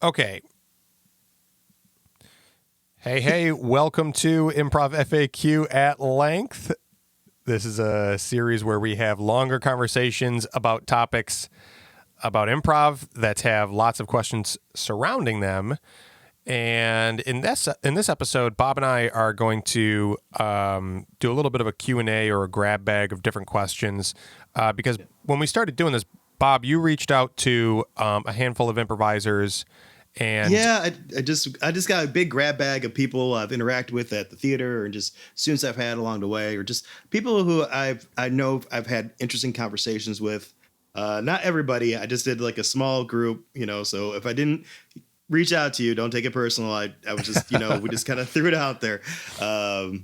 Okay. Hey, welcome to Improv FAQ at Length. This is a series where we have longer conversations about topics about improv that have lots of questions surrounding them. And in this episode, Bob and I are going to do a little bit of a Q&A or a grab bag of different questions because when we started doing this, Bob, you reached out to a handful of improvisers. And I just got a big grab bag of people I've interacted with at the theater, and just students I've had along the way, or just people who I know I've had interesting conversations with. Not everybody. I just did like a small group, So if I didn't reach out to you, don't take it personal. I was just we just kind of threw it out there. I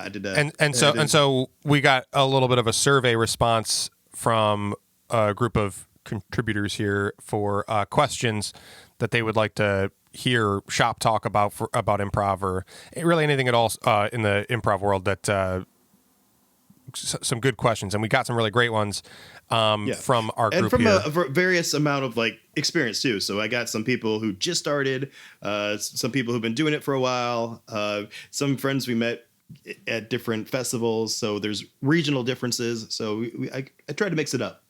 did that. And so we got a little bit of a survey response from a group of contributors here for questions that they would like to hear shop talk about improv, or really anything at all in the improv world. That some good questions, and we got some really great ones from our group and from here. a various amount of experience too. So I got some people who just started, some people who've been doing it for a while, some friends we met at different festivals. So there's regional differences. So I tried to mix it up.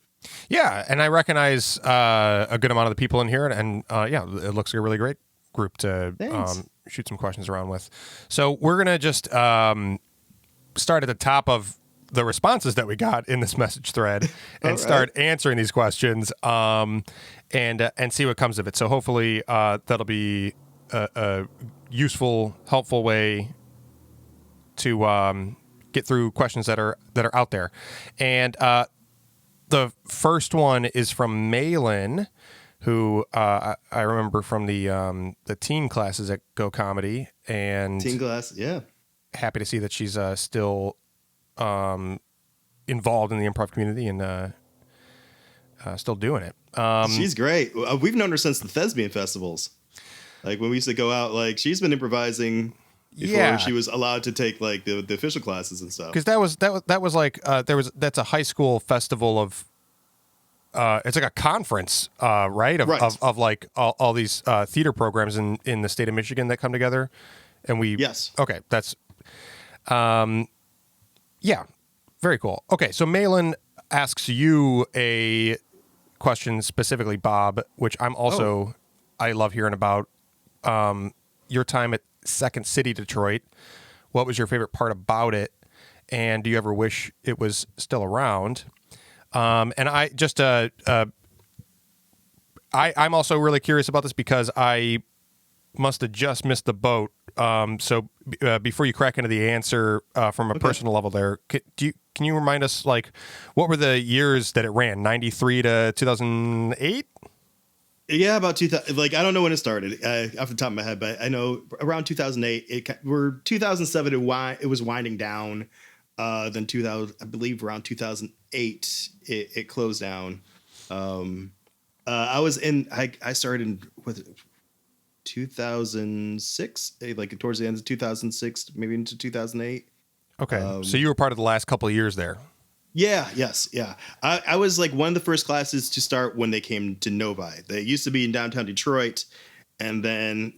Yeah, and I recognize a good amount of the people in here, and it looks like a really great group to shoot some questions around with. So we're going to just start at the top of the responses that we got in this message thread and start answering these questions and see what comes of it. So hopefully that'll be a useful, helpful way to get through questions that are out there. And the first one is from Malin, who I remember from the teen classes at Go Comedy, and teen class, yeah. Happy to see that she's still involved in the improv community and still doing it. She's great. We've known her since the thespian festivals. Like when we used to go out, she's been improvising before she was allowed to take the official classes and stuff. Because that was that's a high school festival of it's like a conference, right? Of like all these theater programs in the state of Michigan that come together, and okay, that's very cool. Okay, so Malin asks you a question specifically, Bob, which I'm also I love hearing about. Your time at Second City, Detroit. What was your favorite part about it? And do you ever wish it was still around? And I just, I'm also really curious about this because I must have just missed the boat. So before you crack into the answer from a personal level there, can you remind us, what were the years that it ran? 93 to 2008? Yeah, about 2000. I don't know when it started off the top of my head, but I know around 2008. We're 2007. It was winding down. Then 2000, I believe, around 2008, it closed down. I started in 2006, towards the end of 2006, maybe into 2008. Okay, so you were part of the last couple of years there. Yeah. I was one of the first classes to start when they came to Novi. They used to be in downtown Detroit, and then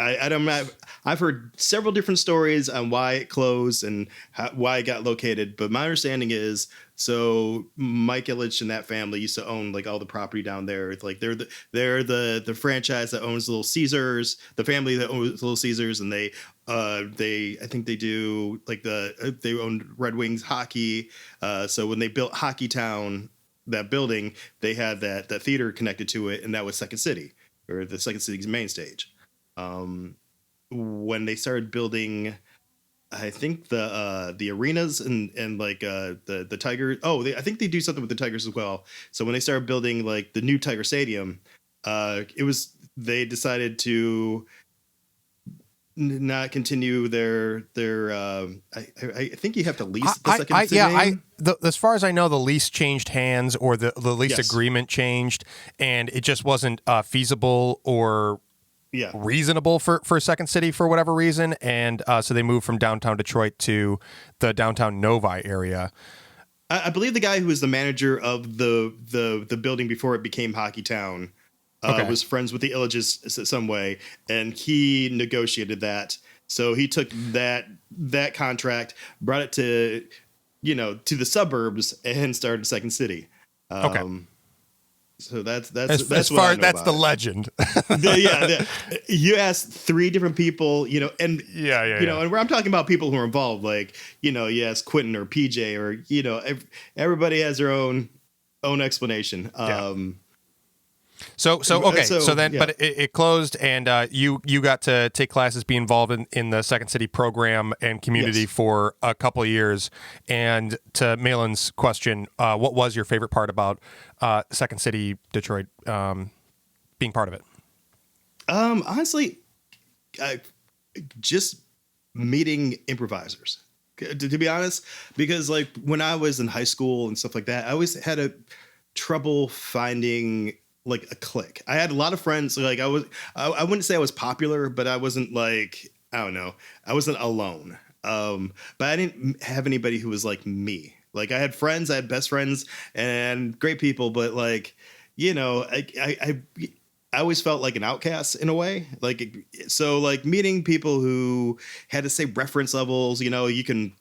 I've heard several different stories on why it closed and why it got located. But my understanding is, so Mike Ilitch and that family used to own all the property down there. They're the franchise that owns Little Caesars, the family that owns Little Caesars, and I think they do they own Red Wings hockey. So when they built Hockey Town, that building, they had that theater connected to it, and that was Second City, or the Second City's main stage. When they started building, I think the arenas and the Tigers. I think they do something with the Tigers as well. So when they started building the new Tiger Stadium, they decided to not continue their. I think you have to lease the Second City. As far as I know, the lease changed hands, or the lease agreement changed, and it just wasn't feasible or reasonable for Second City for whatever reason, and so they moved from downtown Detroit to the downtown Novi area. I believe the guy who was the manager of the building before it became Hockey Town was friends with the Illages some way, and he negotiated that. So he took that contract, brought it to, to the suburbs, and started Second City. Okay. So that's As what I far know that's about the it. legend. You asked 3 different people, and Yeah. and where I'm talking about people who are involved, like, you ask Quentin or PJ, or everybody has their own explanation. So okay. So then, yeah. but it closed, and you got to take classes, be involved in the Second City program and community Yes. for a couple of years. And to Malin's question, what was your favorite part about Second City Detroit being part of it? Honestly, just meeting improvisers. To be honest, because like when I was in high school and stuff like that, I always had a trouble finding like a clique. I had a lot of friends. Like I wouldn't say I was popular, but I wasn't like, I don't know, I wasn't alone. But I didn't have anybody who was like me. Like I had friends, I had best friends and great people, but like, I always felt like an outcast in a way. Like, so like meeting people who had to say reference levels, you can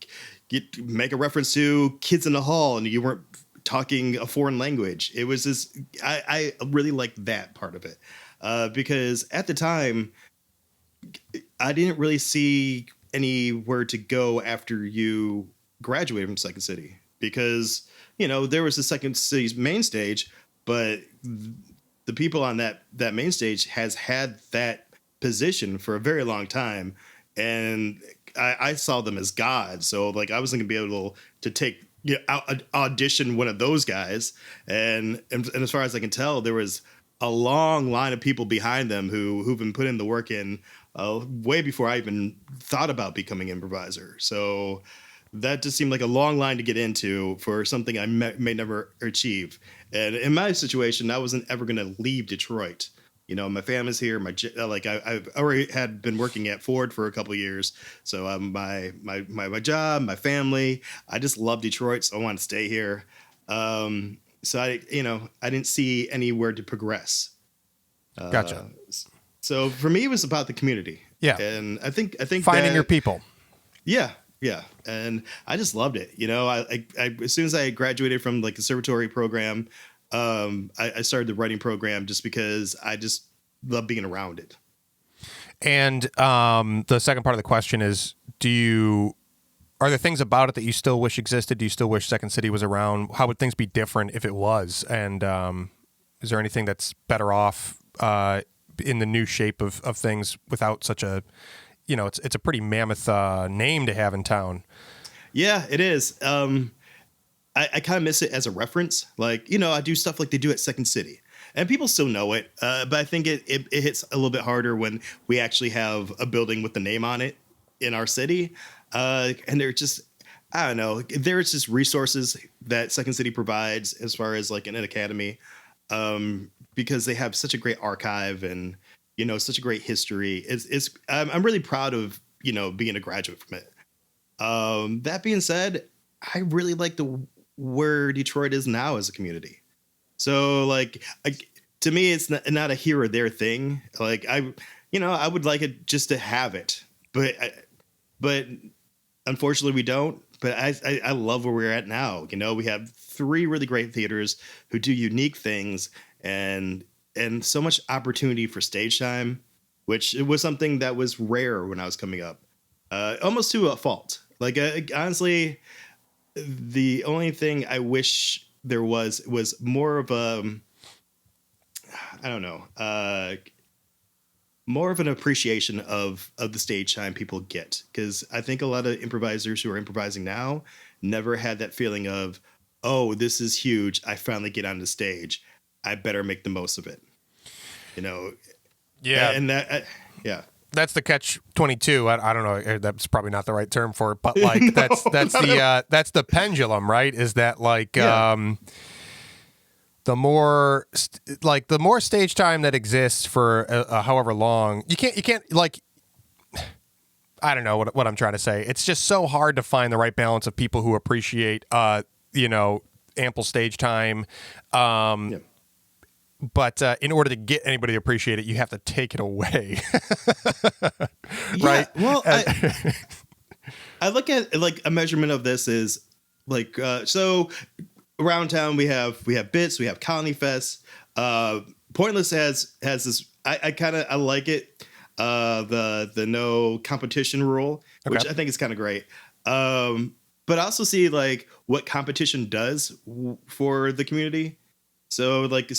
make a reference to Kids in the Hall and you weren't talking a foreign language. It was just, I really liked that part of it. Because at the time, I didn't really see anywhere to go after you graduated from Second City because, there was the Second City's main stage, but the people on that main stage has had that position for a very long time. And I saw them as gods. So like, I wasn't gonna be able to take, audition one of those guys. And as far as I can tell, there was a long line of people behind them who've been putting the work in way before I even thought about becoming improviser. So that just seemed like a long line to get into for something I may never achieve. And in my situation, I wasn't ever going to leave Detroit. My family's here. I've already had been working at Ford for a couple of years. So my job, my family, I just love Detroit. So I want to stay here. So I didn't see anywhere to progress. Gotcha. So for me, it was about the community. Yeah. And I think Finding your people. Yeah. Yeah. And I just loved it. I as soon as I graduated from like the conservatory program, I started the writing program just because I just love being around it. And the second part of the question is, are there things about it that you still wish existed? Do you still wish Second City was around? How would things be different if it was? And is there anything that's better off in the new shape of things without such a, it's a pretty mammoth name to have in town. Yeah, it is. I kind of miss it as a reference. Like, I do stuff like they do at Second City. And people still know it, but I think it hits a little bit harder when we actually have a building with the name on it in our city. And they're just, I don't know, there's just resources that Second City provides as far as like an academy, because they have such a great archive and, such a great history. I'm really proud of, being a graduate from it. That being said, I really like where Detroit is now as a community. So like to me, it's not a here or there thing. Like I would like it just to have it, but unfortunately we don't. But I love where we're at now. We have 3 really great theaters who do unique things and so much opportunity for stage time, which it was something that was rare when I was coming up, almost to a fault. Like honestly, the only thing I wish there was more of a, I don't know, more of an appreciation of the stage time people get. Because I think a lot of improvisers who are improvising now never had that feeling of, oh, this is huge. I finally get on the stage. I better make the most of it. Yeah. And that, yeah. That's the catch-22. I don't know. That's probably not the right term for it, but like No, that's the pendulum, right? Is that like Yeah. the more stage time that exists for however long, you can't like. I don't know what I'm trying to say. It's just so hard to find the right balance of people who appreciate ample stage time. but in order to get anybody to appreciate it, you have to take it away. Yeah, Right? well, I look at like a measurement of this is like so around town we have bits, we have Colony Fest. Pointless has this. I like it. The no competition rule, which Okay. I think is kind of great. But I also see like what competition does for the community. So like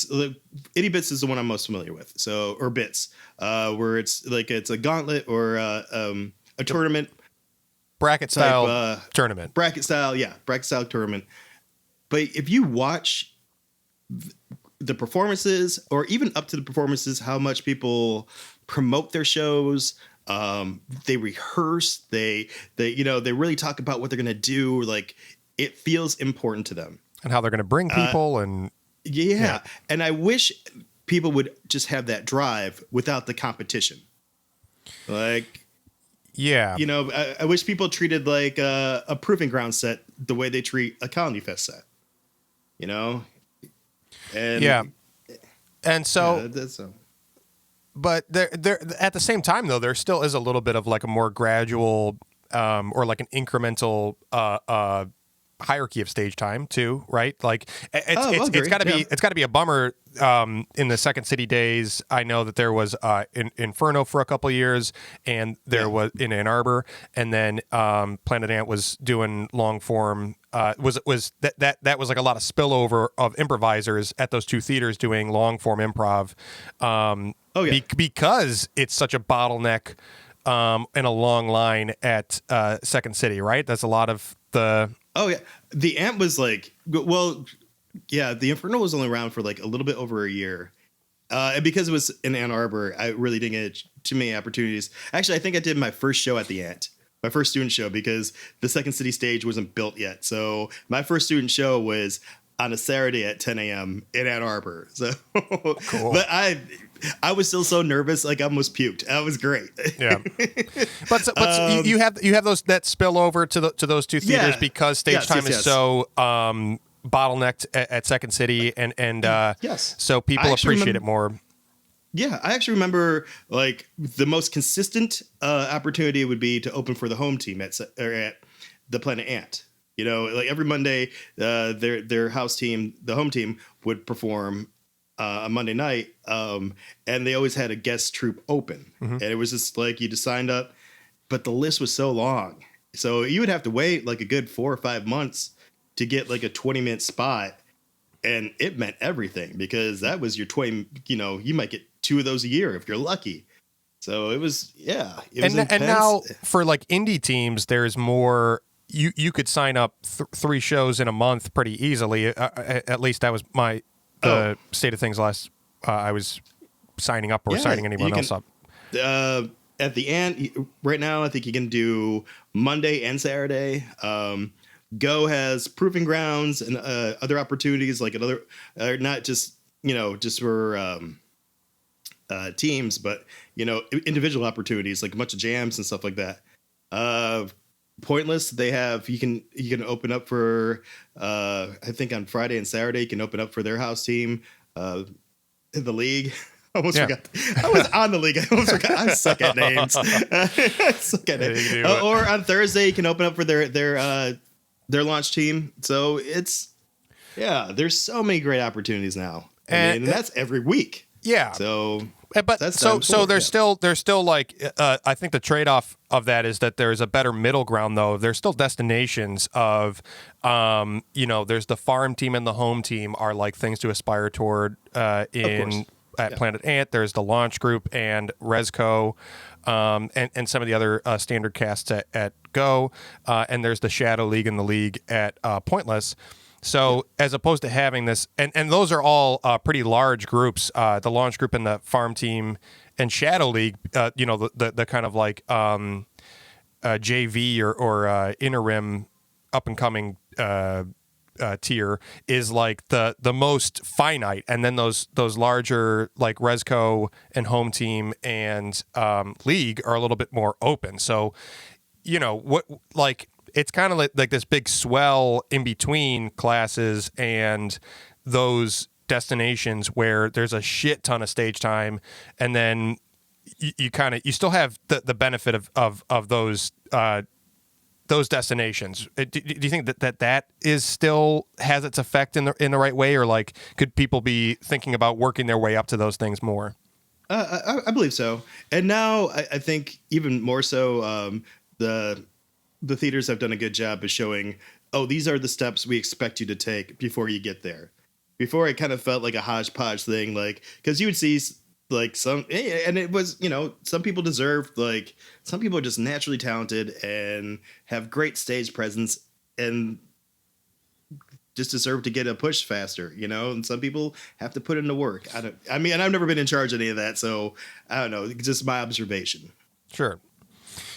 Itty Bits is the one I'm most familiar with. So or Bits, where it's a gauntlet or a tournament Bracket type style tournament. bracket style tournament. But if you watch the performances or even up to the performances, how much people promote their shows, they rehearse, they really talk about what they're gonna do. Like it feels important to them. And how they're going to bring people and Yeah. And I wish people would just have that drive without the competition. Like, yeah. I wish people treated like a proving ground set the way they treat a Colony Fest set. And Yeah. And so, that's so. but there at the same time though, there still is a little bit of like a more gradual or like an incremental hierarchy of stage time too, right? Like it's got to be a bummer. In the Second City days, I know that there was Inferno for a couple of years, and there was in Ann Arbor, and then Planet Ant was doing long form. That was like a lot of spillover of improvisers at those two theaters doing long form improv. Because it's such a bottleneck and a long line at Second City, right? That's a lot of the. Oh yeah, the Ant was like, well, yeah, the Inferno was only around for like a little bit over a year, and because it was in Ann Arbor, I really didn't get too many opportunities. Actually, I think I did my first show at the Ant, my first student show, because the Second City stage wasn't built yet. So my first student show was on a Saturday at 10 a.m. in Ann Arbor. So, cool. But I was still so nervous, like I almost puked. That was great. Yeah, but you have that spillover to those two theaters because stage time is so bottlenecked at Second City, and so people appreciate it more. Yeah, I actually remember like the most consistent opportunity would be to open for the home team at the Planet Ant. Like every Monday, their house team, the home team, would perform a Monday night, and they always had a guest troupe open, and it was just like you just signed up, but the list was so long, so you would have to wait like a good 4 or 5 months to get like a 20-minute spot, and it meant everything because that was your 20. You might get 2 of those a year if you're lucky. So it was intense. And now for like indie teams, there's more. You could sign up 3 shows in a month pretty easily. At least that was the state of things last I was signing up or signing anyone else up. At the end, right now, I think you can do Monday and Saturday. Go has proving grounds and other opportunities like another, not just just for teams, but individual opportunities like a bunch of jams and stuff like that. Pointless, they have you can open up for I think on Friday and Saturday you can open up for their house team, the league. I almost forgot. I was on the league. I almost forgot. I suck at names. I suck at it. Or on Thursday you can open up for their launch team. So there's so many great opportunities now. And that's every week. Yeah. So but there's still like I think the trade-off of that is that there's a better middle ground though. There's still destinations of there's the farm team and the home team are like things to aspire toward at Planet Ant. There's the launch group and Resco and some of the other standard casts at Go, and there's the Shadow League and the League at Pointless. So as opposed to having this, and those are all pretty large groups, the launch group and the farm team and Shadow League, the kind of like JV or interim up and coming tier is like the most finite, and then those larger like Resco and home team and league are a little bit more open. So what like. It's kind of like this big swell in between classes and those destinations where there's a shit ton of stage time, and then you still have the benefit of those destinations. Do you think that is still has its effect in the right way, or like could people be thinking about working their way up to those things more? I believe so, and now I think even more so. The theaters have done a good job of showing, oh, these are the steps we expect you to take before you get there. Before it kind of felt like a hodgepodge thing, like because you would see like some, and it was, some people deserve, like some people are just naturally talented and have great stage presence and just deserve to get a push faster, and some people have to put in the work. I mean, I've never been in charge of any of that, so I don't know. It's just my observation. Sure.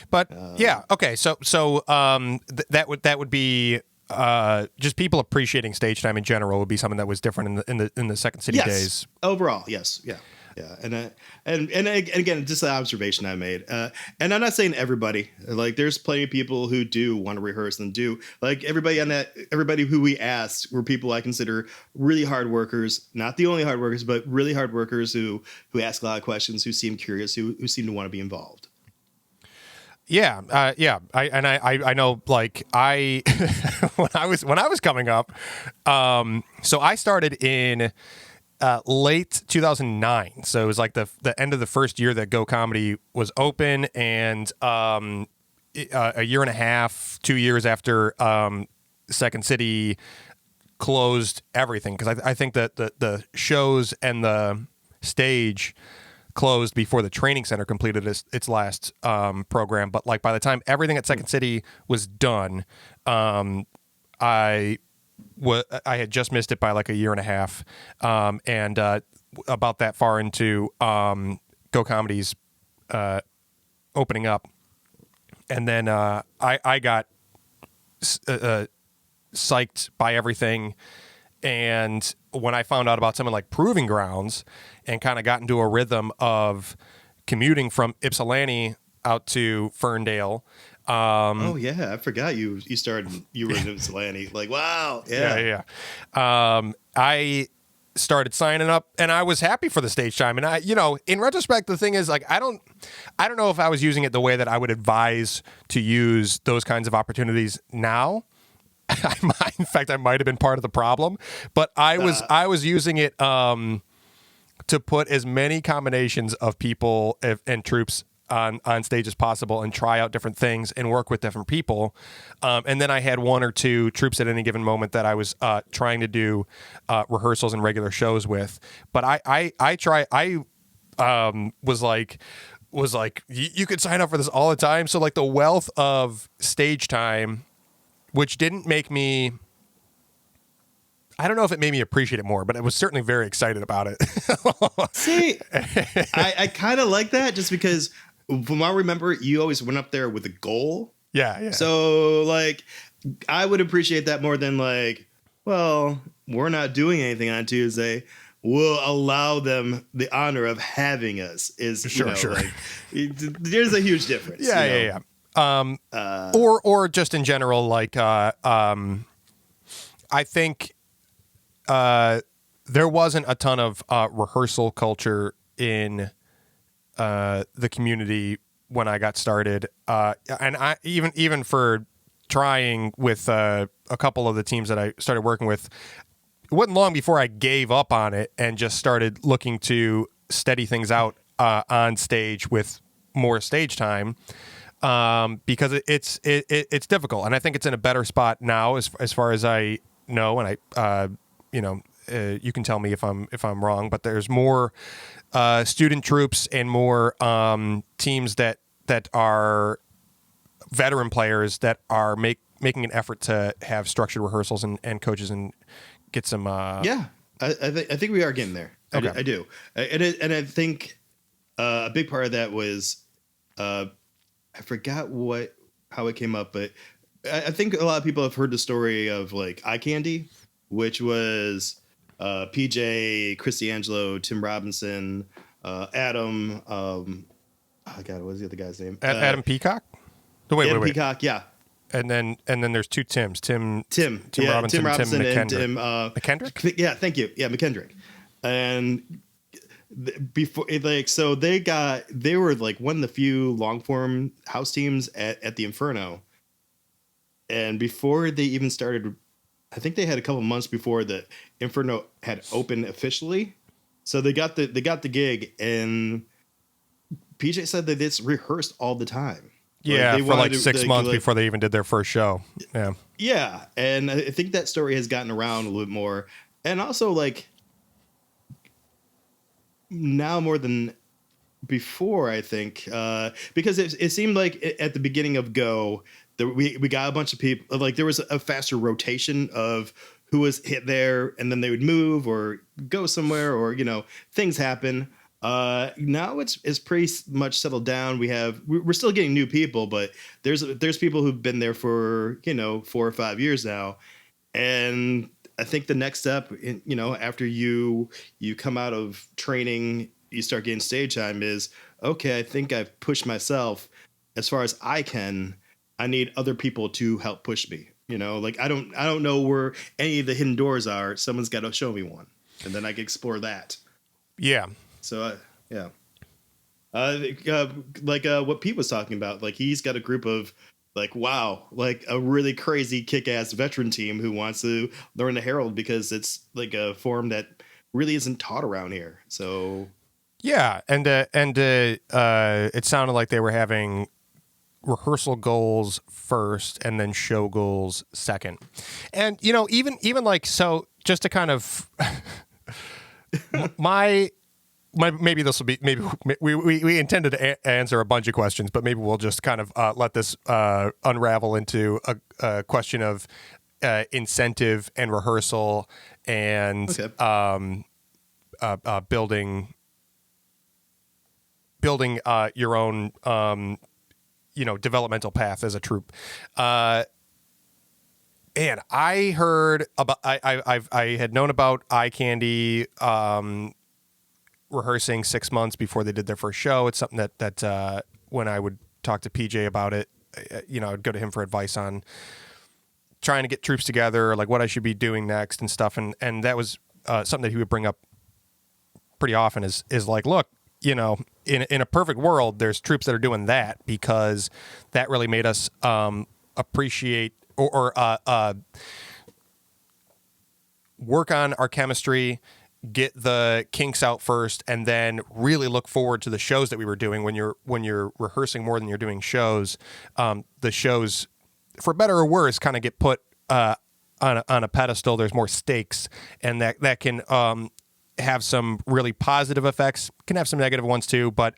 But yeah, okay. So that would be just people appreciating stage time in general would be something that was different in the Second City days. Overall, yes, yeah. And again, just the observation I made. And I'm not saying everybody. Like, there's plenty of people who do want to rehearse and do, like, everybody who we asked were people I consider really hard workers. Not the only hard workers, but really hard workers who ask a lot of questions, who seem curious, who seem to want to be involved. Yeah, I know. Like when I was coming up, so I started in late 2009. So it was like the end of the first year that Go Comedy was open, and a year and a half, 2 years after Second City closed everything, because I think that the shows and the stage closed before the training center completed its last program. But like by the time everything at Second City was done, I had just missed it by like a year and a half, and about that far into Go Comedy's opening up, and then I got psyched by everything. And when I found out about something like Proving Grounds and kind of got into a rhythm of commuting from Ypsilanti out to Ferndale. Oh, yeah. I forgot you were in Ypsilanti. Like, wow. Yeah. I started signing up, and I was happy for the stage time. And in retrospect, the thing is, like, I don't know if I was using it the way that I would advise to use those kinds of opportunities now. In fact, I might have been part of the problem, but I was using it to put as many combinations of people and troupes on stage as possible, and try out different things and work with different people. And then I had one or two troupes at any given moment that I was trying to do rehearsals and regular shows with. But I was like, you could sign up for this all the time. So like the wealth of stage time, which didn't make me, I don't know if it made me appreciate it more, but I was certainly very excited about it. See, I kind of like that, just because from what I remember, you always went up there with a goal. Yeah. So like, I would appreciate that more than like, well, we're not doing anything on Tuesday. We'll allow them the honor of having us. Sure. Like, there's a huge difference. Yeah. Or just in general, like, I think there wasn't a ton of rehearsal culture in the community when I got started, and I even for trying with a couple of the teams that I started working with, it wasn't long before I gave up on it and just started looking to steady things out on stage with more stage time. Because it's difficult, and I think it's in a better spot now as far as I know, and you can tell me if I'm wrong, but there's more student troupes and more teams that are veteran players that are making an effort to have structured rehearsals and coaches and get some. I think we are getting there. Okay. I do, and I think a big part of that was. I forgot how it came up, but I think a lot of people have heard the story of like Eye Candy, which was PJ, Chris D'Angelo, Tim Robinson, Adam. Oh God, what was the other guy's name? Adam Peacock. Wait. Peacock, yeah. And then there's two Tims. Tim Robinson and Tim McKendrick. McKendrick. Yeah, thank you. Yeah, McKendrick. and before like so they were like one of the few long form house teams at the Inferno, and before they even started, I think they had a couple months before the Inferno had opened officially, so they got the gig, and PJ said that it's rehearsed all the time. Yeah, they for like wanted 6 months before they even did their first show. Yeah. Yeah, and I think that story has gotten around a little bit more, and also like now more than before, I think, because it seemed like at the beginning of Go, we got a bunch of people, like there was a faster rotation of who was hit there, and then they would move or go somewhere, or things happen. Now it's pretty much settled down. We're still getting new people, but there's people who've been there for 4 or 5 years now, and I think the next step, after you come out of training, you start getting stage time is, okay, I think I've pushed myself as far as I can. I need other people to help push me. Like I don't know where any of the hidden doors are. Someone's got to show me one, and then I can explore that. Yeah. So yeah. What Pete was talking about, like he's got a group of like a really crazy kick-ass veteran team who wants to learn the Herald because it's like a form that really isn't taught around here. So yeah, and it sounded like they were having rehearsal goals first and then show goals second. And even like, so just to kind of my maybe this will be, maybe we intended to answer a bunch of questions, but maybe we'll just kind of let this unravel into a question of incentive and rehearsal and building your own developmental path as a troupe. And I heard about I had known about Eye Candy rehearsing 6 months before they did their first show. It's something that when I would talk to PJ about it, I'd go to him for advice on trying to get troops together, like what I should be doing next and stuff. And that was something that he would bring up pretty often is like, look, in a perfect world, there's troops that are doing that because that really made us appreciate or work on our chemistry, get the kinks out first, and then really look forward to the shows that we were doing. When you're rehearsing more than you're doing shows, the shows, for better or worse, kind of get put on a pedestal. There's more stakes, and that can have some really positive effects. Can have some negative ones too, but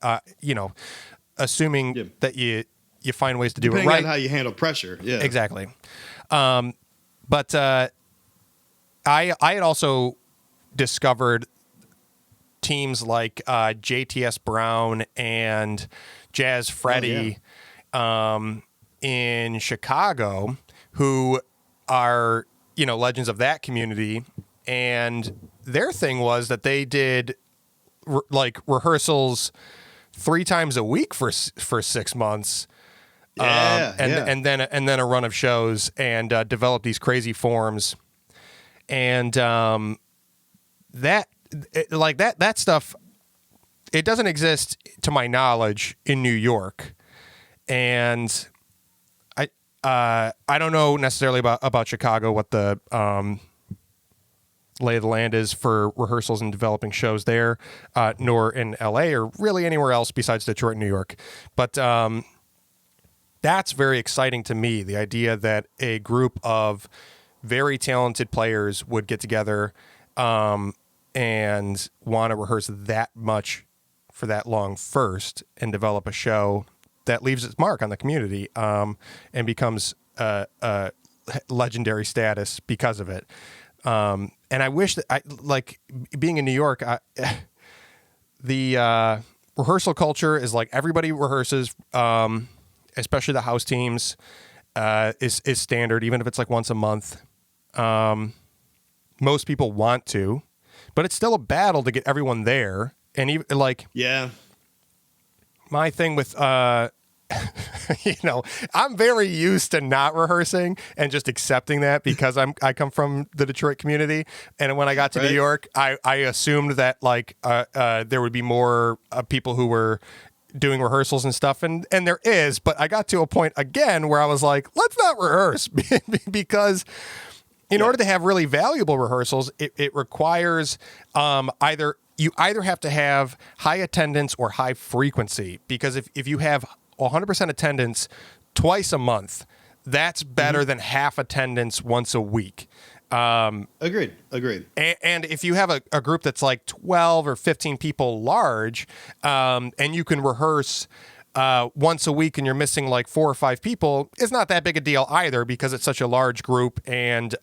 assuming that you find ways to do depending it right, on how you handle pressure. Yeah, exactly. But I had also discovered teams like JTS Brown and Jazz Freddy in Chicago, who are legends of that community, and their thing was that they did rehearsals 3 times a week for 6 months. And then a run of shows and develop these crazy forms, and that stuff, it doesn't exist to my knowledge in New York, and I don't know necessarily about Chicago what the lay of the land is for rehearsals and developing shows there, nor in LA or really anywhere else besides Detroit and New York, but that's very exciting to me, the idea that a group of very talented players would get together and want to rehearse that much for that long first and develop a show that leaves its mark on the community and becomes a legendary status because of it. And I wish that being in New York, the rehearsal culture is like everybody rehearses, especially the house teams, is standard, even if it's like once a month. Most people want to, but it's still a battle to get everyone there. And even my thing with I'm very used to not rehearsing and just accepting that because I come from the Detroit community. And when I got to New York, I assumed that like there would be more people who were doing rehearsals and stuff. And there is, but I got to a point again where I was like, let's not rehearse because in order to have really valuable rehearsals, it requires either have to have high attendance or high frequency, because if you have 100% attendance twice a month, that's better than half attendance once a week. Agreed. And if you have a group that's like 12 or 15 people large, and you can rehearse once a week and you're missing like 4 or 5 people, it's not that big a deal either because it's such a large group and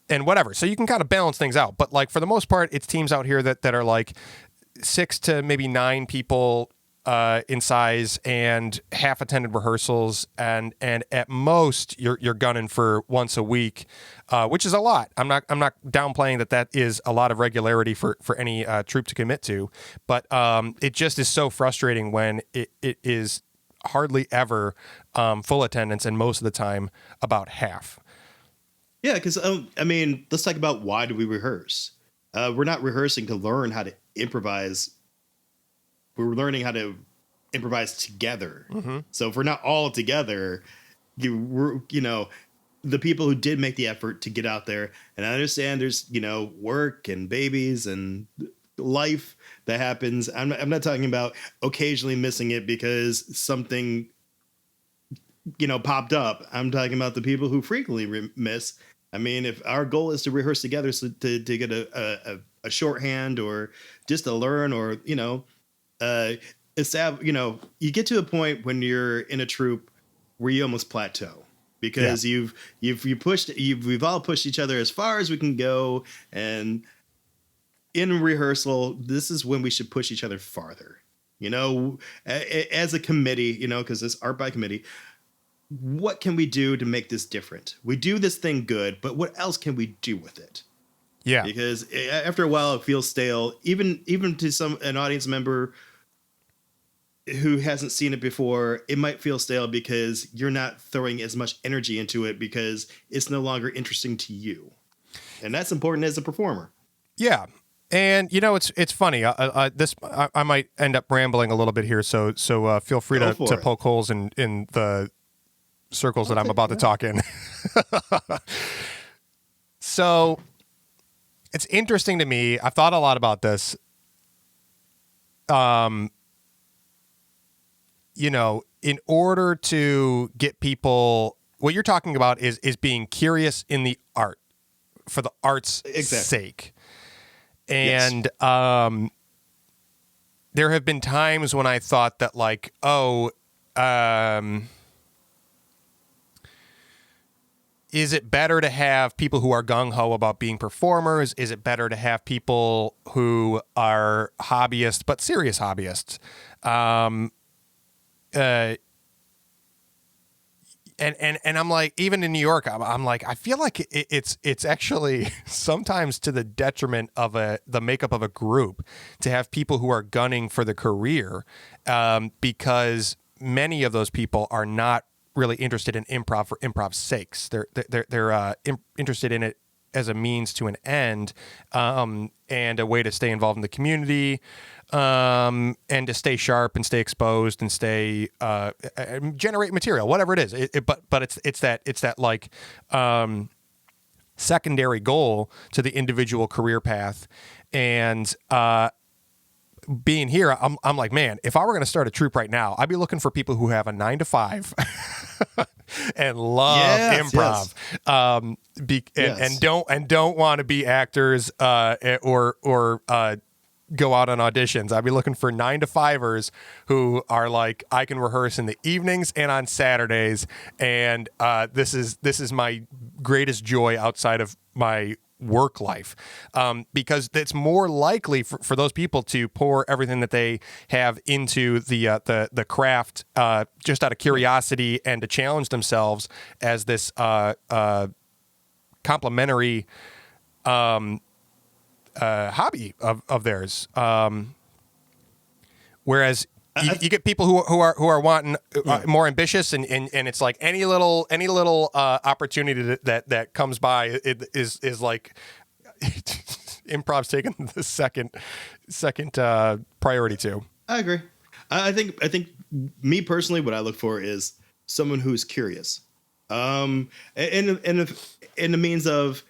whatever. So you can kind of balance things out. But like for the most part, it's teams out here that are like 6 to maybe 9 people in size and half attended rehearsals, and at most you're gunning for once a week, which is a lot. I'm not downplaying that is a lot of regularity for any troupe to commit to, but it just is so frustrating when it is hardly ever full attendance, and most of the time about half. Yeah, because let's talk about why do we rehearse? We're not rehearsing to learn how to improvise. We're learning how to improvise together. Mm-hmm. So if we're not all together, the people who did make the effort to get out there, and I understand there's work and babies and life that happens. I'm not talking about occasionally missing it because something popped up. I'm talking about the people who frequently miss. I mean, if our goal is to rehearse together so to get a shorthand or just to learn or you get to a point when you're in a troupe where you almost plateau because we've all pushed each other as far as we can go, and in rehearsal, this is when we should push each other farther. As a committee, because it's art by committee. What can we do to make this different? We do this thing good, but what else can we do with it? Yeah, because after a while, it feels stale, even to an audience member who hasn't seen it before. It might feel stale because you're not throwing as much energy into it because it's no longer interesting to you, and that's important as a performer. Yeah. And it's funny. I might end up rambling a little bit here, so feel free to poke holes in the circles that I'm about to talk in. So it's interesting to me. I've thought a lot about this. In order to get people, what you're talking about is being curious in the art for the art's sake. And there have been times when I thought that like, is it better to have people who are gung-ho about being performers? Is it better to have people who are hobbyists, but serious hobbyists? And I'm like, even in New York, I'm like, I feel like it's actually sometimes to the detriment of the makeup of a group to have people who are gunning for the career, because many of those people are not really interested in improv for improv's sakes. They're interested in it as a means to an end, and a way to stay involved in the community, and to stay sharp and stay exposed and stay generate material, whatever it is. But it's that like secondary goal to the individual career path. And being here, I'm like, man, if I were going to start a troupe right now, I'd be looking for people who have a 9 to 5 and love improv, and don't want to be actors or go out on auditions. I'd be looking for 9 to 5ers who are like, I can rehearse in the evenings and on Saturdays, and this is my greatest joy outside of my work life, because it's more likely for those people to pour everything that they have into the craft, just out of curiosity and to challenge themselves as this complementary hobby of theirs. Whereas you get people who are wanting more ambitious, and it's like any little opportunity that comes by is like improv's taking the second priority too. I agree. I think me personally, what I look for is someone who's curious. In the means of,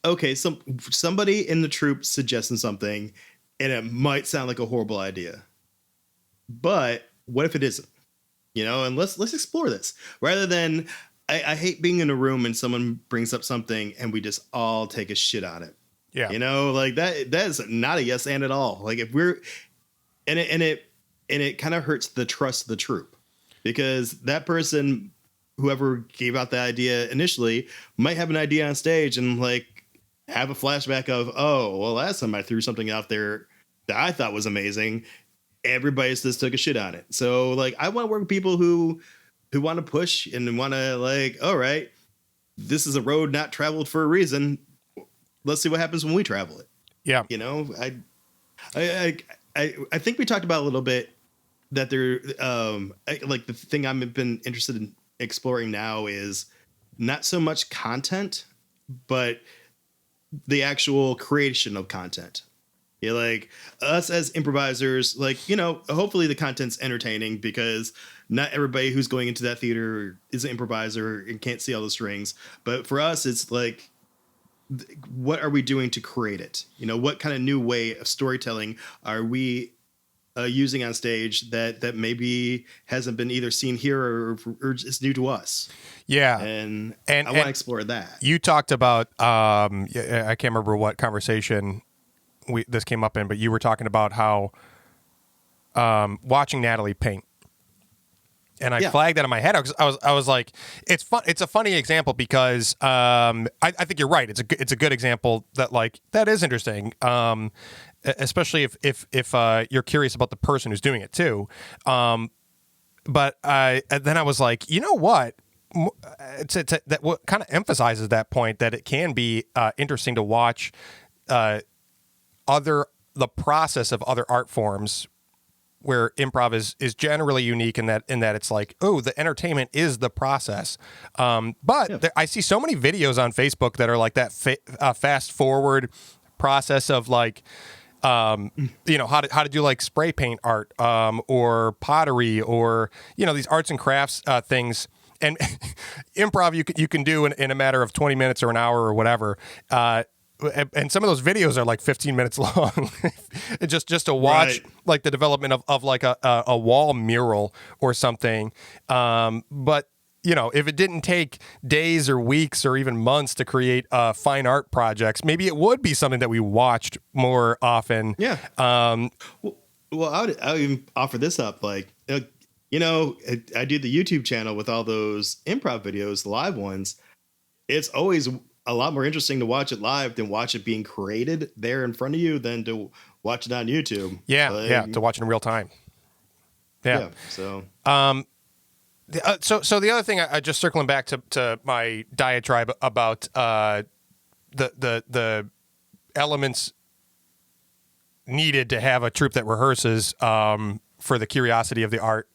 okay, somebody in the troupe suggesting something, and it might sound like a horrible idea, but what if it isn't? And let's explore this rather than. I hate being in a room and someone brings up something and we just all take a shit on it. Yeah, like that is not a yes and at all. Like if we're and it kind of hurts the trust of the troupe, because that person, whoever gave out the idea initially, might have an idea on stage and like have a flashback of, oh, well, last time I threw something out there that I thought was amazing, everybody just took a shit on it. So like I want to work with people who want to push and want to like, all right, this is a road not traveled for a reason. Let's see what happens when we travel it. Yeah. I think we talked about a little bit that there, like the thing I've been interested in exploring now is not so much content, but the actual creation of content. Yeah, like us as improvisers, like, hopefully the content's entertaining, because not everybody who's going into that theater is an improviser and can't see all the strings. But for us, it's like, what are we doing to create it? What kind of new way of storytelling are we using on stage that maybe hasn't been either seen here or is new to us? Yeah. And I want to explore that. You talked about, I can't remember what conversation this came up in, but you were talking about how watching Natalie paint. And I flagged that in my head. I was like, it's fun. It's a funny example because I think you're right. It's a good example that is interesting, especially if you're curious about the person who's doing it too. But then I was like, you know what? That what kind of emphasizes that point, that it can be interesting to watch the process of other art forms, where improv is generally unique in that it's like, oh, the entertainment is the process. I see so many videos on Facebook that are like that fast forward process of like, how to do like spray paint art, or pottery, or, these arts and crafts things. And improv you can do in a matter of 20 minutes or an hour or whatever. And some of those videos are like 15 minutes long, just to watch like the development of like a wall mural or something. But if it didn't take days or weeks or even months to create fine art projects, maybe it would be something that we watched more often. Yeah. Well, I would even offer this up. Like, I do the YouTube channel with all those improv videos, the live ones. It's always a lot more interesting to watch it live than watch it being created there in front of you than to watch it on YouTube. Yeah, to watch it in real time. Yeah. So, so the other thing, I just circling back to my diatribe about the elements needed to have a troupe that rehearses for the curiosity of the art.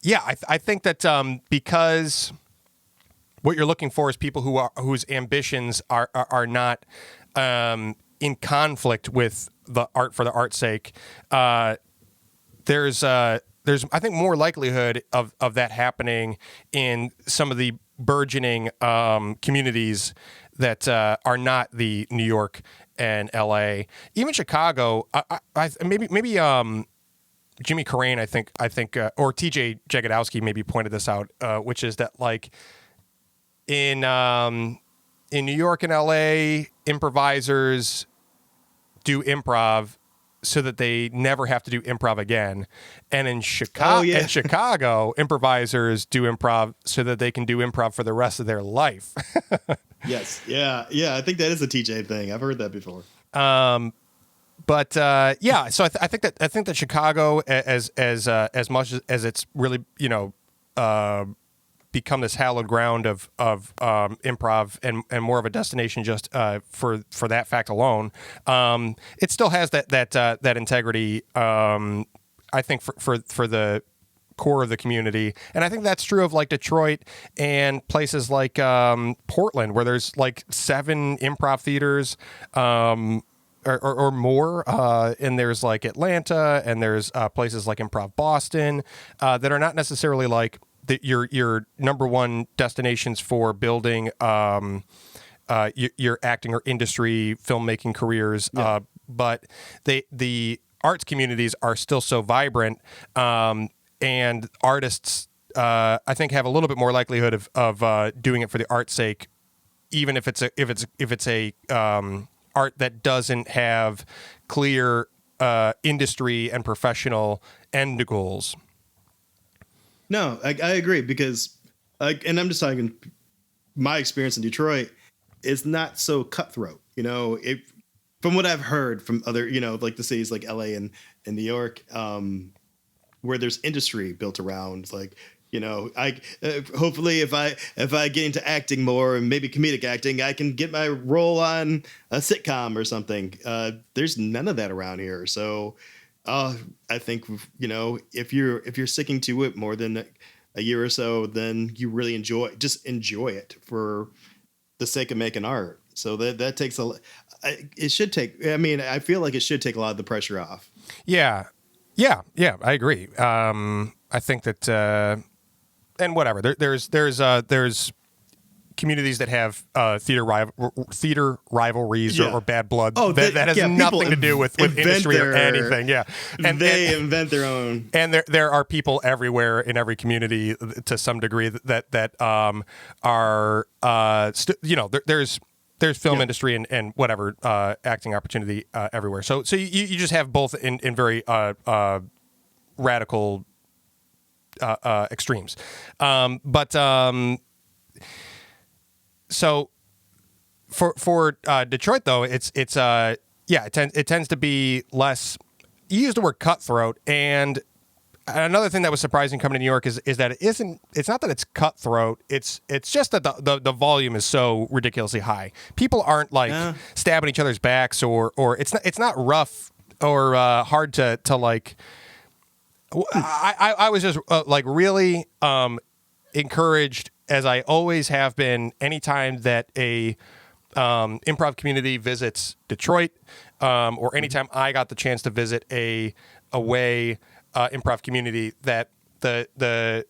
Yeah, I think that because what you're looking for is people whose ambitions are not in conflict with the art for the art's sake. There's I think more likelihood of that happening in some of the burgeoning communities that are not the New York and L.A., even Chicago. Maybe. Jimmy Carrane, I think, or TJ Jagodowski maybe pointed this out, which is that like in New York and LA, improvisers do improv so that they never have to do improv again, and in Chicago, improvisers do improv so that they can do improv for the rest of their life. Yes, yeah. I think that is a TJ thing. I've heard that before. But so I think that Chicago, as much as it's really become this hallowed ground of improv and more of a destination just for that fact alone. It still has that integrity. I think for the core of the community, and I think that's true of like Detroit and places like Portland, where there's like 7 improv theaters. Or more, and there's like Atlanta, and there's places like Improv Boston that are not necessarily like your number one destinations for building your acting or industry filmmaking careers, but the arts communities are still so vibrant, and artists I think have a little bit more likelihood of doing it for the art's sake, even if it's a art that doesn't have clear industry and professional end goals. No, I agree, because and I'm just talking my experience in Detroit is not so cutthroat. From what I've heard from other, like the cities like LA and New York, where there's industry built around, like, I hopefully if I get into acting more, and maybe comedic acting, I can get my role on a sitcom or something. There's none of that around here. So I think, if you're sticking to it more than a year or so, then you really enjoy it for the sake of making art. So that takes it should take, I feel like it should take a lot of the pressure off. Yeah, I agree. I think that, and whatever. There's communities that have theater rivalries or bad blood. That has nothing to do with industry or anything. Yeah, and they invent their own. And there are people everywhere in every community to some degree that are there's film industry and whatever acting opportunity everywhere. So you just have both in very radical extremes. So for Detroit though, it tends to be less. You use the word cutthroat, and another thing that was surprising coming to New York is that it's not that it's cutthroat. It's just that the volume is so ridiculously high. People aren't like stabbing each other's backs or it's not rough or hard to like. I was just like really encouraged, as I always have been, anytime that a improv community visits Detroit, or anytime I got the chance to visit a away improv community, that the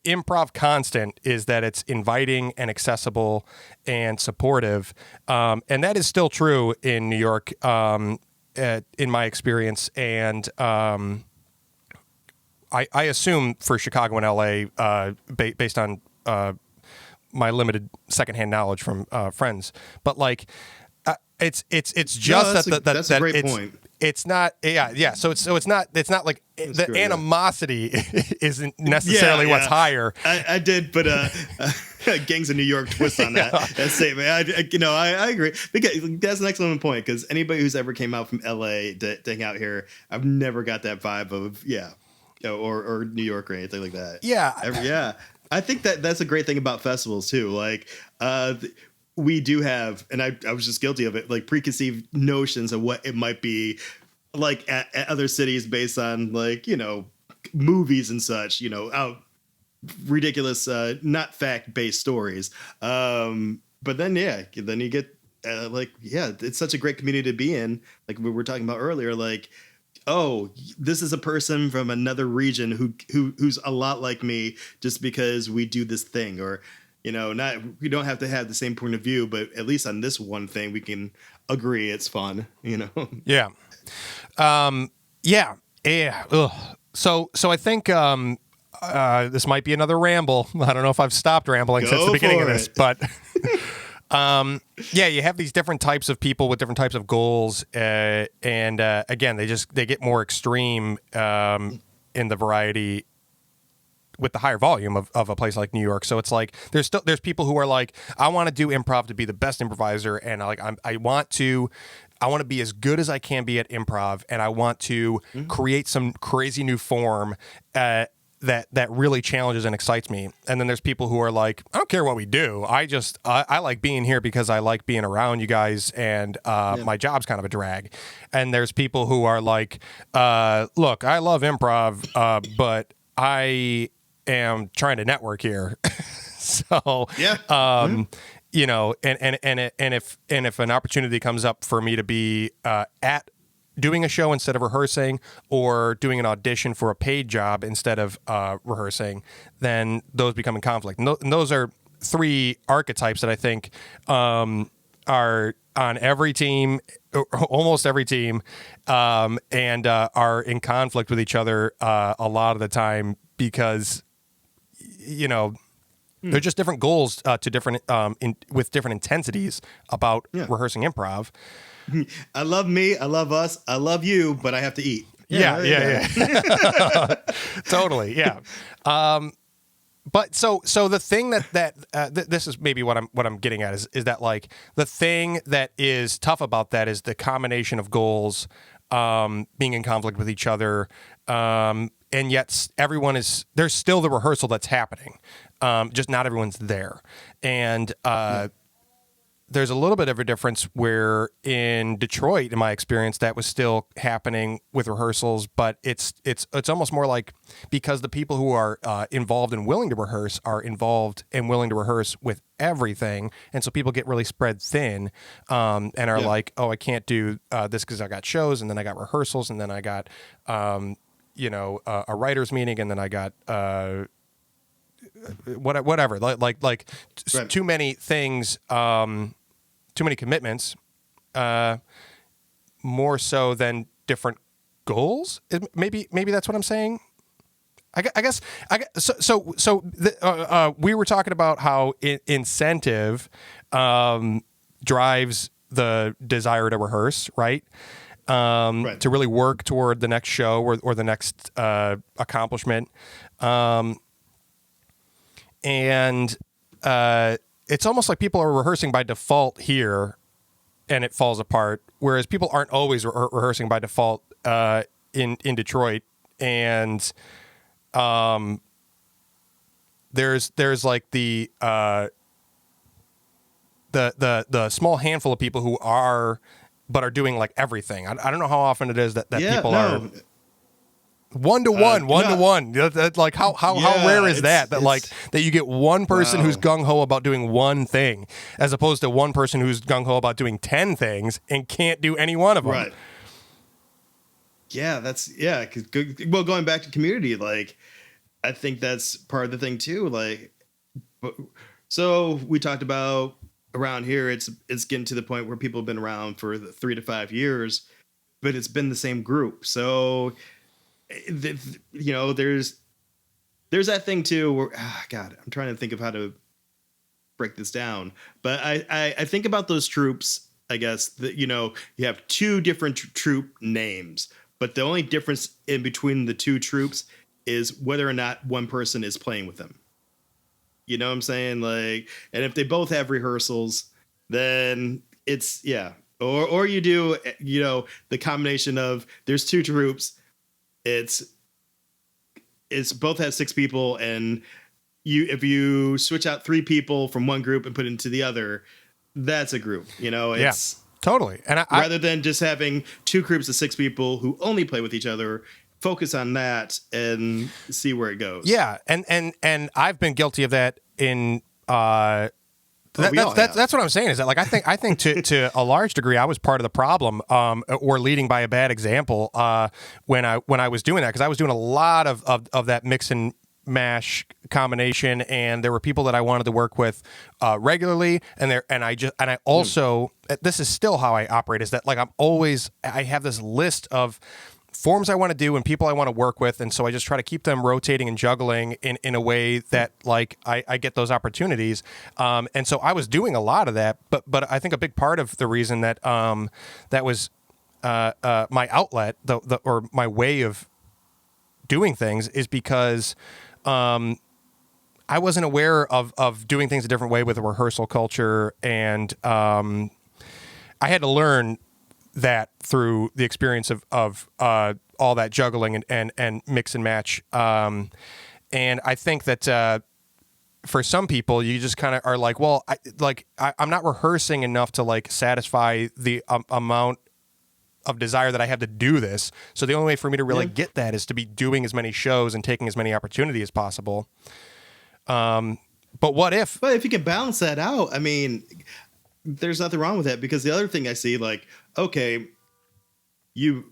improv constant is that it's inviting and accessible and supportive, and that is still true in New York, in my experience, and I assume for Chicago and LA, based on my limited secondhand knowledge from friends, but like it's just that's a great point. It's not, So it's not like that's the animosity isn't necessarily what's higher. I did, but Gangs of New York twist on that statement. I agree, because that's an excellent point. Because anybody who's ever came out from LA to hang out here, I've never got that vibe of or New York or anything like that. Yeah. I think that's a great thing about festivals too. Like, we do have, and I was just guilty of it, like preconceived notions of what it might be like at other cities based on like, movies and such, ridiculous, not fact-based stories. But then you get it's such a great community to be in. Like we were talking about earlier, like, oh, this is a person from another region who's a lot like me, just because we do this thing, or we don't have to have the same point of view, but at least on this one thing we can agree it's fun. Yeah. Ugh. So I think this might be another ramble. I don't know if I've stopped rambling since the beginning of this, but you have these different types of people with different types of goals, and again, they get more extreme in the variety with the higher volume of a place like New York. So it's like there's people who are like, I want to do improv to be the best improviser, and I want to be as good as I can be at improv, and I want to create some crazy new form that really challenges and excites me. And then there's people who are like, I don't care what we do. I like being here because I like being around you guys, and my job's kind of a drag. And there's people who are like, look, I love improv, but I am trying to network here. So, you know, and if an opportunity comes up for me to be at doing a show instead of rehearsing, or doing an audition for a paid job instead of rehearsing, then those become in conflict. And those are three archetypes that I think are on every team, almost every team, and are in conflict with each other a lot of the time, because, you know, they're just different goals to different with different intensities about rehearsing improv. I love me, I love us, I love you, but I have to eat. Yeah. Totally, yeah. But so the thing this is maybe what I'm getting at is that, like, the thing that is tough about that is the combination of goals being in conflict with each other, and yet there's still the rehearsal that's happening, just not everyone's there, and there's a little bit of a difference where in Detroit, in my experience, that was still happening with rehearsals, but it's almost more like, because the people who are involved and willing to rehearse are involved and willing to rehearse with everything, and so people get really spread thin, and are like, oh, I can't do this because I got shows, and then I got rehearsals, and then I got a writer's meeting, and then I got whatever, like too many things, too many commitments, more so than different goals. Maybe that's what I'm saying. I guess we were talking about how incentive drives the desire to rehearse, right? To really work toward the next show or the next accomplishment. And it's almost like people are rehearsing by default here, and it falls apart. Whereas people aren't always rehearsing by default in Detroit, and there's like the small handful of people who are doing like everything. I don't know how often it is that people are. One to one. Like how rare is that you get one person who's gung ho about doing one thing, as opposed to one person who's gung ho about doing 10 things and can't do any one of them. Right. Yeah, well, going back to community, like, I think that's part of the thing too. Like, so we talked about around here, it's getting to the point where people have been around for 3 to 5 years, but it's been the same group. So, you know, there's that thing too where, God, I'm trying to think of how to break this down, but I think about those troupes, I guess, that, you know, you have two different troupe names, but the only difference in between the two troupes is whether or not one person is playing with them. You know what I'm saying? Like, and if they both have rehearsals, then it's, or you do, you know, the combination of, there's two troupes, it's both have 6 people, and if you switch out 3 people from one group and put it into the other, that's a group, you know. It's totally. And rather than just having 2 groups of 6 people who only play with each other, focus on that and see where it goes. Yeah, and I've been guilty of that in that's what I'm saying, is that, like, I think to a large degree I was part of the problem, or leading by a bad example, when I was doing that, because I was doing a lot of that mix and mash combination, and there were people that I wanted to work with regularly, and I also this is still how I operate, is that, like, I have this list of forms I want to do and people I want to work with, and so I just try to keep them rotating and juggling in a way that, like, I get those opportunities, and so I was doing a lot of that, but I think a big part of the reason that that was my outlet, or my way of doing things, is because I wasn't aware of doing things a different way with a rehearsal culture, and I had to learn that through the experience of all that juggling and mix and match. And I think that for some people, you just kind of are like, well, I'm not rehearsing enough to like satisfy the amount of desire that I have to do this. So the only way for me to really get that is to be doing as many shows and taking as many opportunities as possible. But what if? But if you can balance that out, I mean, there's nothing wrong with that, because the other thing I see, like, okay, you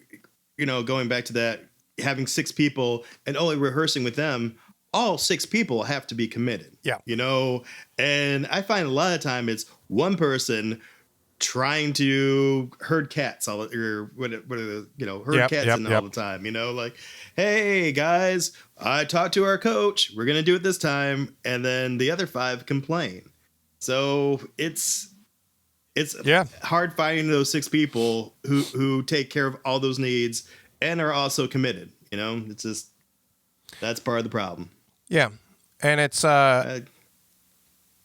know, going back to that, having 6 people and only rehearsing with them, all 6 people have to be committed. Yeah. You know, and I find a lot of time it's one person trying to herd cats all, or what are the, you know, herd cats in all the time, you know, like, hey guys, I talked to our coach, we're going to do it this time. And then the other 5 complain. So it's hard finding those 6 people who take care of all those needs and are also committed. You know, it's just, that's part of the problem. Yeah. And it's,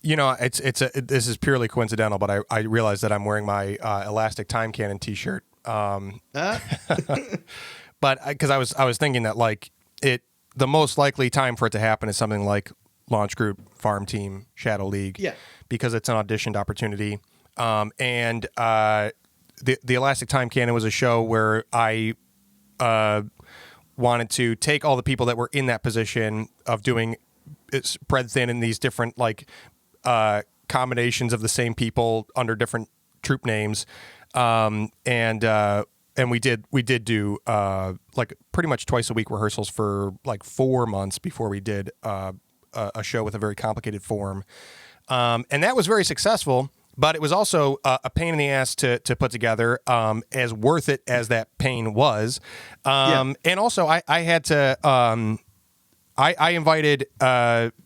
you know, this is purely coincidental, but I realized that I'm wearing my Elastic Time Cannon T-shirt. But because I was thinking that like the most likely time for it to happen is something like Launch Group, Farm Team, Shadow League. Yeah. Because it's an auditioned opportunity. And the Elastic Time Cannon was a show where I wanted to take all the people that were in that position of doing it spread thin in these different like combinations of the same people under different troupe names, and we did do like pretty much twice a week rehearsals for like 4 months before we did a show with a very complicated form, and that was very successful. But it was also a pain in the ass to put together, as worth it as that pain was. And also, I had to. I invited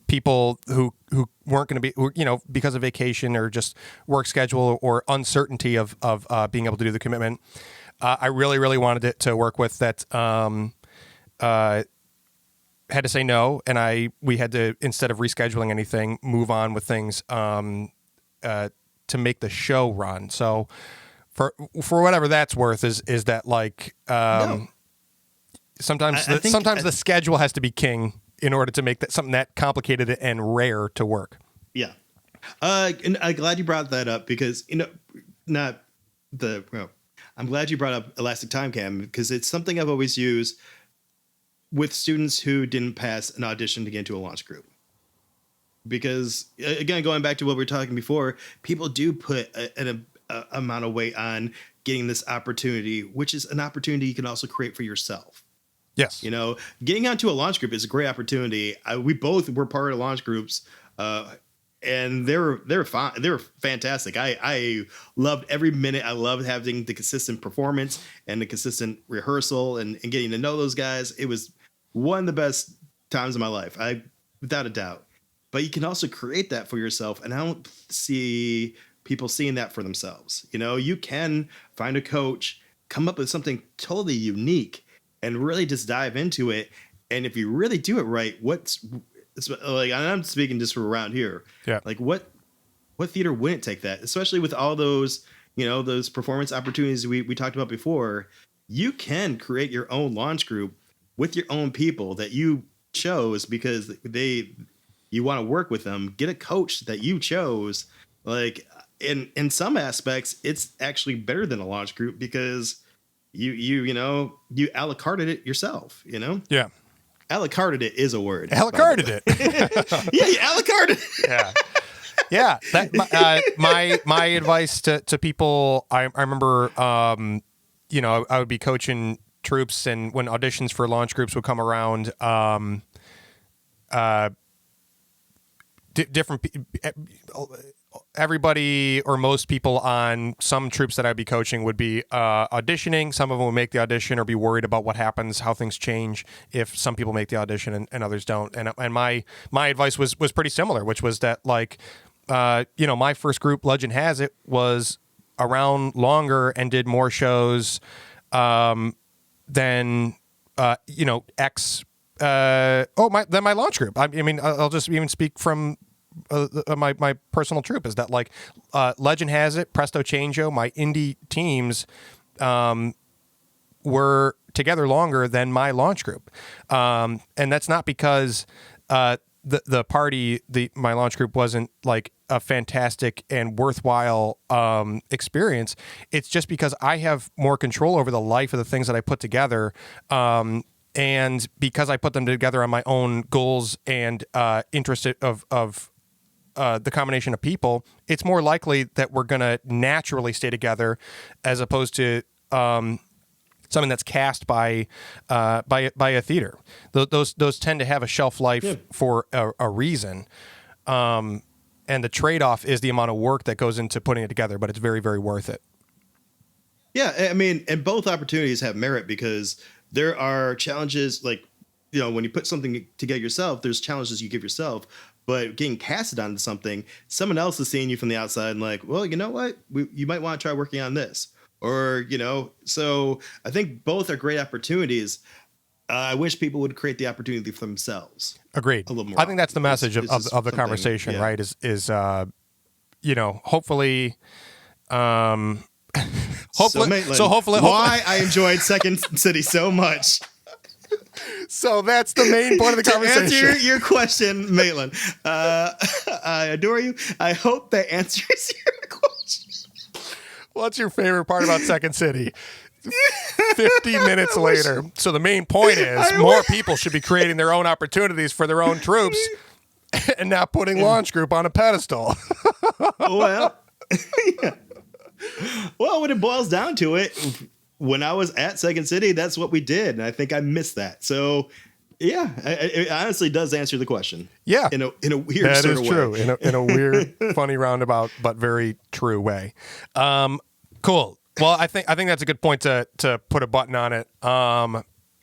people who weren't going to be, you know, because of vacation or just work schedule or uncertainty of being able to do the commitment. I really, really wanted it to work with that. Had to say no, and we had to, instead of rescheduling anything, move on with things to make the show run. So for whatever that's worth, is that like sometimes the schedule has to be king in order to make that something that complicated and rare to work. Yeah. And I'm glad you brought that up, because, you know, I'm glad you brought up Elastic Time Cam, because it's something I've always used with students who didn't pass an audition to get into a launch group. Because again, going back to what we were talking before, people do put an amount of weight on getting this opportunity, which is an opportunity you can also create for yourself. Yes. You know, getting onto a launch group is a great opportunity. We both were part of launch groups, and they're fine. They were fantastic. I loved every minute. I loved having the consistent performance and the consistent rehearsal and getting to know those guys. It was one of the best times of my life, without a doubt. But you can also create that for yourself, and I don't see people seeing that for themselves. You know, you can find a coach, come up with something totally unique, and really just dive into it. And if you really do it right, it's like, I'm speaking just for around here. Yeah. Like what theater wouldn't take that? Especially with all those, you know, those performance opportunities we talked about before. You can create your own launch group with your own people that you chose because you want to work with them. Get a coach that you chose. Like in some aspects, it's actually better than a launch group because you know, you a la carted it yourself, you know? Yeah. A la carted it is a word. A la carted it. Yeah, you a la carted it. Yeah. Yeah. That, my advice to people, I remember, you know, I would be coaching troops, and when auditions for launch groups would come around, everybody or most people on some troops that I'd be coaching would be auditioning. Some of them would make the audition or be worried about what happens, how things change if some people make the audition and others don't. And my advice was pretty similar, which was that, like, you know, my first group, Legend Has It, was around longer and did more shows than you know, than my launch group. I mean, I'll just even speak from my personal troupe, is that, like, Legend Has It, Presto Changeo, my indie teams were together longer than my launch group. And that's not because the party, my launch group wasn't like a fantastic and worthwhile experience. It's just because I have more control over the life of the things that I put together. And because I put them together on my own goals and interest of the combination of people, it's more likely that we're going to naturally stay together as opposed to something that's cast by a theater. Those tend to have a shelf life for a reason. And the trade-off is the amount of work that goes into putting it together, but it's very, very worth it. Yeah, I mean, and both opportunities have merit because there are challenges like, when you put something together yourself, there's challenges you give yourself, but getting casted onto something, someone else is seeing you from the outside and like, well, you know what? You might want to try working on this. Or, so I think both are great opportunities. I wish people would create the opportunity for themselves. Agreed. A little more. I think that's the message of the conversation, right? Is hopefully, hopefully, why I enjoyed Second City so much. So that's the main point of the conversation. To answer your question, Maitland, I adore you. I hope that answers your question. What's your favorite part about Second City? 50 minutes later. So the main point is more people should be creating their own opportunities for their own troops and not putting Launch Group on a pedestal. Well, yeah. Well, when it boils down to it, when I was at Second City, that's what we did. And I think I missed that. So, yeah, it honestly does answer the question. Yeah. In a weird sort of way. That is true. In a weird, funny roundabout, but very true way. Cool. Well, I think that's a good point to put a button on it.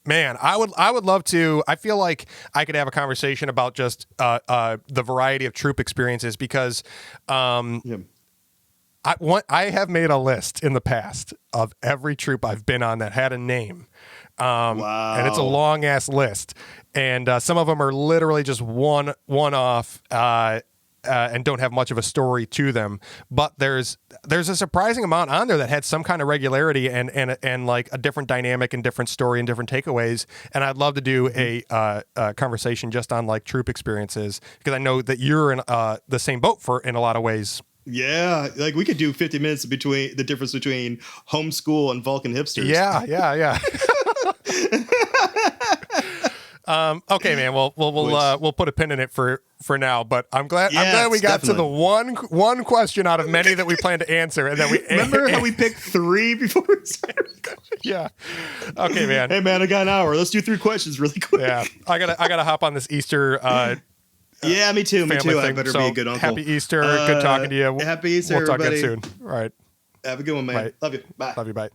Man, I would love to. I feel like I could have a conversation about just the variety of troupe experiences because I have made a list in the past of every troupe I've been on that had a name. Wow. And it's a long ass list. And some of them are literally just one off and don't have much of a story to them. But there's a surprising amount on there that had some kind of regularity and like a different dynamic and different story and different takeaways. And I'd love to do a conversation just on like troupe experiences because I know that you're in the same boat in a lot of ways. Yeah, like we could do 50 minutes between the difference between homeschool and Vulcan hipsters. Yeah. Okay, man. We'll put a pin in it for now. But I'm glad we got to the one question out of many that we plan to answer, and then we remember how we picked 3 before we started. Yeah. Okay, man. Hey, man, I got an hour. Let's do 3 questions really quick. Yeah, I gotta hop on this Easter. Yeah, me too. Thing. I better be a good uncle. Happy Easter. Good talking to you. Happy Easter, We'll talk everybody. again soon. All right. Have a good one, man. Bye. Love you. Bye. Love you. Bye.